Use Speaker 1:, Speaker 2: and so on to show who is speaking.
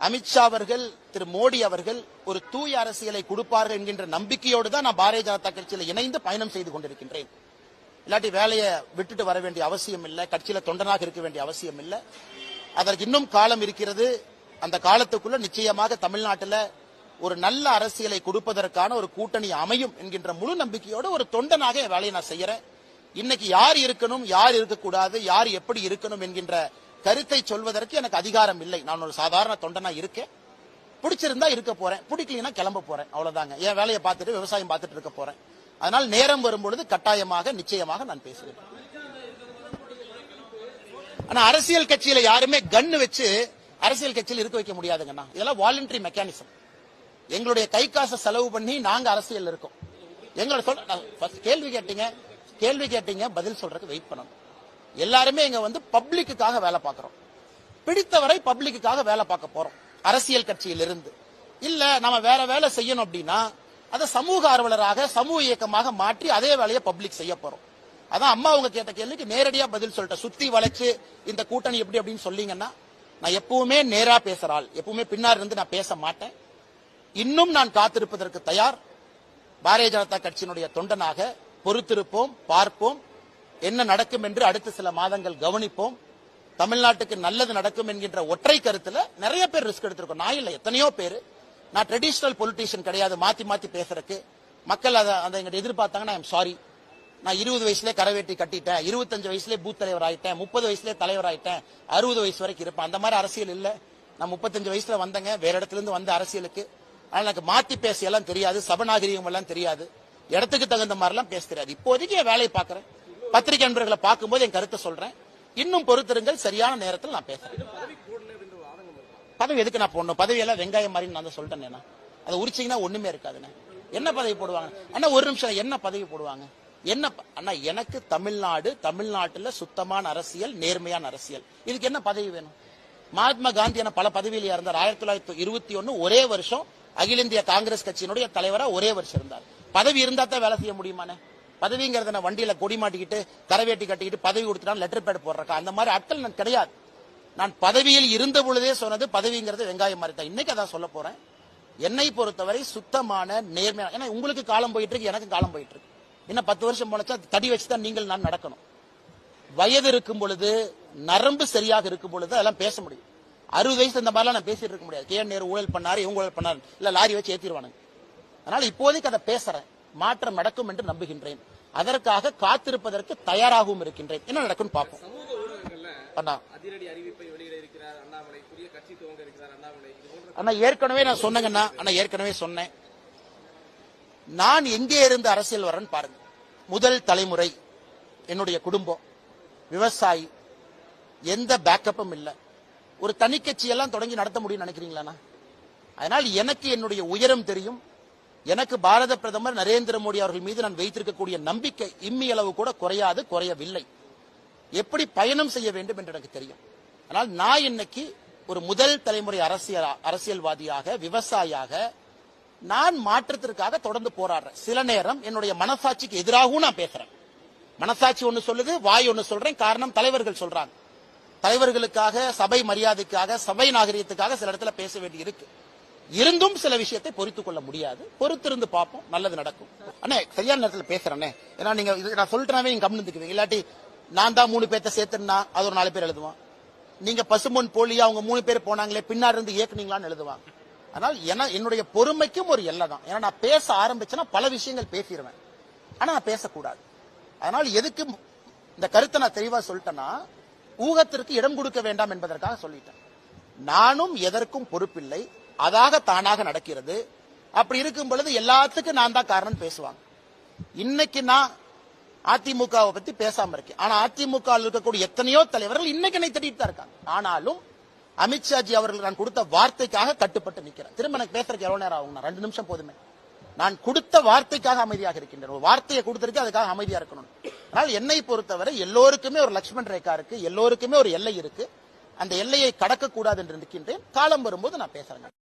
Speaker 1: அமித்ஷா அவர்கள், திரு மோடி அவர்கள் ஒரு தூய அரசியலை கொடுப்பார்கள் என்கின்ற நம்பிக்கையோடு தான் நான் பாரதிய ஜனதா கட்சியில் இணைந்து பயணம் செய்து கொண்டிருக்கின்றேன். இல்லாட்டி வேலையை விட்டுட்டு வர வேண்டிய அவசியம் இல்லை, கட்சியில தொண்டனாக இருக்க வேண்டிய அவசியம் இல்லை. அதற்கு இன்னும் காலம் இருக்கிறது. அந்த காலத்துக்குள்ள நிச்சயமாக தமிழ்நாட்டில் ஒரு நல்ல அரசியலை கொடுப்பதற்கான ஒரு கூட்டணி அமையும் என்கின்ற முழு நம்பிக்கையோடு ஒரு தொண்டனாக என் வேலையை நான் செய்யறேன். இன்னைக்கு யார் இருக்கணும், யார் இருக்கக்கூடாது, யார் எப்படி இருக்கணும் என்கின்ற கருத்தை சொல்வதற்கு எனக்கு அதிகாரம் இல்லை. நான் ஒரு சாதாரண தொண்டனா இருக்கேன். பிடிச்சிருந்தா இருக்க போறேன், பிடிக்கலனா கிளம்ப போறேன், அவ்வளவுதாங்க. என் வேலையை பார்த்துட்டு விவசாயம் பார்த்துட்டு இருக்க போறேன். அதனால் நேரம் வரும்பொழுது கட்டாயமாக நிச்சயமாக நான் பேசுவேன். ஆனா அரசியல் கட்சியில யாருமே கன்னு வச்சு அரசியல் கட்சியில் இருக்க வைக்க முடியாதுங்கண்ணா. இதெல்லாம் வாலண்டரி மெக்கானிசம். எங்களுடைய கை காசை செலவு பண்ணி நாங்க அரசியல் இருக்கோம். எங்களோட கேள்வி கேட்டீங்க பதில் சொல்றதுக்கு வெயிட் பண்ணணும். எல்லாருமே இங்க வந்து பப்ளிக்குக்காக வேலை பார்க்கிறோம். பிடித்தவரை பப்ளிக்குக்காக வேலை பார்க்க போறோம். அரசியல் கட்சியில் இருந்து இல்ல நம்ம வேற வேலை செய்யணும் அப்படின்னா அதை சமூக ஆர்வலராக சமூக இயக்கமாக மாற்றி அதே வேலையை பப்ளிக் செய்ய போறோம். அதான் அம்மா அவங்க கேட்ட கேள்விக்கு நேரடியா பதில் சொல்லிட்டேன். சுத்தி வளைச்சு இந்த கூட்டணி எப்படி அப்படின்னு சொல்லிங்கன்னா நான் எப்பவுமே நேரா பேசுறாள், எப்பவுமே பின்னாடி இருந்து நான் பேச மாட்டேன். இன்னும் நான் காத்திருப்பதற்கு தயார். பாரதிய ஜனதா கட்சியினுடைய தொண்டனாக பொறுத்திருப்போம், பார்ப்போம். என்ன நடக்கும் என்று அடுத்த சில மாதங்கள் கவனிப்போம். தமிழ்நாட்டுக்கு நல்லது நடக்கும் என்கின்ற ஒற்றை கருத்துல நிறைய பேர் ரிஸ்க் எடுத்திருக்கோம். நான் இல்ல, எத்தனையோ பேர். நான் ட்ரெடிஷனல் பொலிட்டீஷியன் கிடையாது. மாத்தி மாத்தி பேசுறதுக்கு மக்கள் அதை எங்கிட்ட எதிர்பார்த்தாங்கன்னா ஐம் சாரி. நான் 20 வயசுலேயே கரவேட்டி கட்டிட்டேன், 25 வயசுலேயே பூத் தலைவர் ஆயிட்டேன், 30 வயசுலேயே தலைவர் ஆயிட்டேன், 60 வயசு வரைக்கும் இருப்பேன். அந்த மாதிரி அரசியல் இல்ல. நான் 35 வயசுல வந்தேங்க, வேற இடத்துல இருந்து வந்த அரசியலுக்கு. ஆனால் எனக்கு மாத்தி பேசியெல்லாம் தெரியாது, சபநாகரிகம் எல்லாம் தெரியாது, இடத்துக்கு தகுந்த மாதிரி எல்லாம் பேச தெரியாது. இப்போதைக்கு என் வேலையை பார்க்கறேன். பத்திரிகை நண்பர்களை பார்க்கும்போது என் கருத்தை சொல்றேன். இன்னும் பொறுத்திருங்கள், சரியான நேரத்தில் நான் பேசுறேன். பதவி எதுக்கு நான் போடணும்? பதவி எல்லாம் வெங்காயம் மாதிரி நான் சொல்லிட்டேன். அதை உரிச்சிங்கன்னா ஒண்ணுமே இருக்காதுண்ணே. என்ன பதவி போடுவாங்க அண்ணா? ஒரு நிமிஷம், என்ன பதவி போடுவாங்க? என்ன அண்ணா? எனக்கு தமிழ்நாட்டுல சுத்தமான அரசியல், நேர்மையான அரசியல். இதுக்கு என்ன பதவி வேணும்? மகாத்மா காந்தி என பல பதவியில இருந்தார். 1921 ஒரே வருஷம் அகில இந்திய காங்கிரஸ் கட்சியினுடைய தலைவரா ஒரே வருஷம் இருந்தார். பதவி இருந்தா தான் வேலை செய்ய முடியுமானே? பதவிங்கிறத வண்டியில கொடி மாட்டிக்கிட்டு கரவேட்டி கட்டிக்கிட்டு பதவி கொடுத்துட்டா லெட்டர் பேட் போடுறக்கா? அந்த மாதிரி ஆட்கள் நான் கிடையாது. நான் பதவியில் இருந்த பொழுதே சொன்னது பதவிங்கிறது வெங்காயம் மாதிரி தான். இன்னைக்கு அதான் சொல்ல போறேன். என்னை பொறுத்தவரை சுத்தமான நேர்மையான, ஏன்னா உங்களுக்கு காலம் போயிட்டு இருக்கு, எனக்கு காலம் போயிட்டு இருக்கு. இன்னும் 10 வருஷம் போனச்சா தடி வச்சுதான் நீங்கள் நான் நடக்கணும். வயது இருக்கும் பொழுது, நரம்பு சரியாக இருக்கும் பொழுது அதெல்லாம் பேச முடியும். 60 வயசு இந்த மாதிரிலாம் நான் பேசிட்டு இருக்க முடியாது. கே நேரு ஊழல் பண்ணாரு, இவங்க ஊழல் பண்ணாரு, இல்ல லாரி வச்சு ஏத்திடுவானுங்க. அதனால இப்போதைக்கு அதை பேசுறேன். மாற்றம் நடக்கும் என்று நம்புகின்றேன். அதற்காக காத்திருப்பதற்கு தயாராகவும் இருக்கின்றேன். என்ன நடக்கும் பார்ப்போம். அண்ணா ஏற்கனவே நான் சொன்னேங்கண்ணா, ஏற்கனவே சொன்னேன். நான் எங்கே இருந்து அரசியல் வரேன்னு பாருங்க. முதல் தலைமுறை, என்னுடைய குடும்பம் விவசாயி, எந்த பேக்கப்பும் இல்லை. ஒரு தனி கட்சியெல்லாம் தொடங்கி நடத்த முடியும்னு நினைக்கிறீங்களா? அதனால் எனக்கு என்னுடைய உயரம் தெரியும். எனக்கு பாரத பிரதமர் நரேந்திர மோடி அவர்கள் மீது நான் வைத்திருக்கக்கூடிய நம்பிக்கை இம்மி அளவு கூட குறையாது, குறையவில்லை. எப்படி பயணம் செய்ய வேண்டும் என்று எனக்கு தெரியும். ஆனால் நான் இன்னைக்கு ஒரு முதல் தலைமுறை அரசியல்வாதியாக, விவசாயியாக நான் மாற்றத்திற்காக தொடர்ந்து போராடுறேன். சில நேரம் என்னுடைய மனசாட்சிக்கு எதிராகவும் நான் பேசுறேன். மனசாட்சி ஒன்னு சொல்லுது, வாய் ஒன்னு சொல்றேன். காரணம் தலைவர்கள் சொல்றாங்க. தலைவர்களுக்காக, சபை மரியாதைக்காக, சபை நாகரிகத்துக்காக சில இடத்துல பேச வேண்டி இருக்கு. இருந்தும் சில விஷயத்தை பொறுத்துக் கொள்ள முடியாது. பொறுத்திருந்து பார்ப்போம், நல்லது நடக்கும். அண்ணே சரியான நேரத்தில் பேசுறேன். ஏன்னா நீங்க நான் சொல்லிட்டேனாவே நீங்க கம்முந்துக்குவீங்க. இல்லாட்டி நான் தான் 3 பேர்த்த சேர்த்துனா அது ஒரு 4 பேர் எழுதுவான். நீங்க பசுமொன் போலியா அவங்க 3 பேர் போனாங்களே பின்னாடி இருந்து இயக்குனீங்களான்னு எழுதுவாங்க. அதனால் என்னுடைய பொறுமைக்கும் ஒரு எல்லை தான். ஏன்னா நான் பேச ஆரம்பிச்சேன்னா பல விஷயங்கள் பேசிடுவேன். ஆனா நான் பேசக்கூடாது. அதனால் எதுக்கு இந்த கருத்தை நான் தெளிவா சொல்லிட்டேன்னா, ஊகத்திற்கு இடம் கொடுக்க வேண்டாம் என்பதற்காக சொல்லிட்டேன். நானும் எதற்கும் பொறுப்பில்லை, அதாக தானாக நடக்கிறது. அப்படி இருக்கும் பொழுது எல்லாத்துக்கும் நான் தான் காரணம் பேசுவாங்க. இன்னைக்கு நான் அதிமுகவை பத்தி பேசாம இருக்கேன். ஆனா அதிமுக இருக்கக்கூடிய எத்தனையோ தலைவர்கள் இன்னைக்கு என்னை திட்டிட்டு தான் இருக்காங்க. ஆனாலும் அமித்ஷாஜி அவர்கள் நான் கொடுத்த வார்த்தைக்காக கட்டுப்பட்டு நிக்கிறேன். திரும்ப எனக்கு பேசுறதுக்கு எவ்வளவு நேரம் ஆகும்? 2 நிமிஷம் போதுமே. நான் கொடுத்த வார்த்தைக்காக அமைதியாக இருக்கின்றேன். ஒரு வார்த்தையை கொடுத்திருக்கு, அதுக்காக அமைதியா இருக்கணும். ஆனால் என்னை பொறுத்தவரை எல்லோருக்குமே ஒரு லட்சுமண் ரேகா இருக்கு, எல்லோருக்குமே ஒரு எல்லை இருக்கு. அந்த எல்லையை கடக்க கூடாது என்று நிற்கின்றேன். காலம் வரும்போது நான் பேசுறேன்.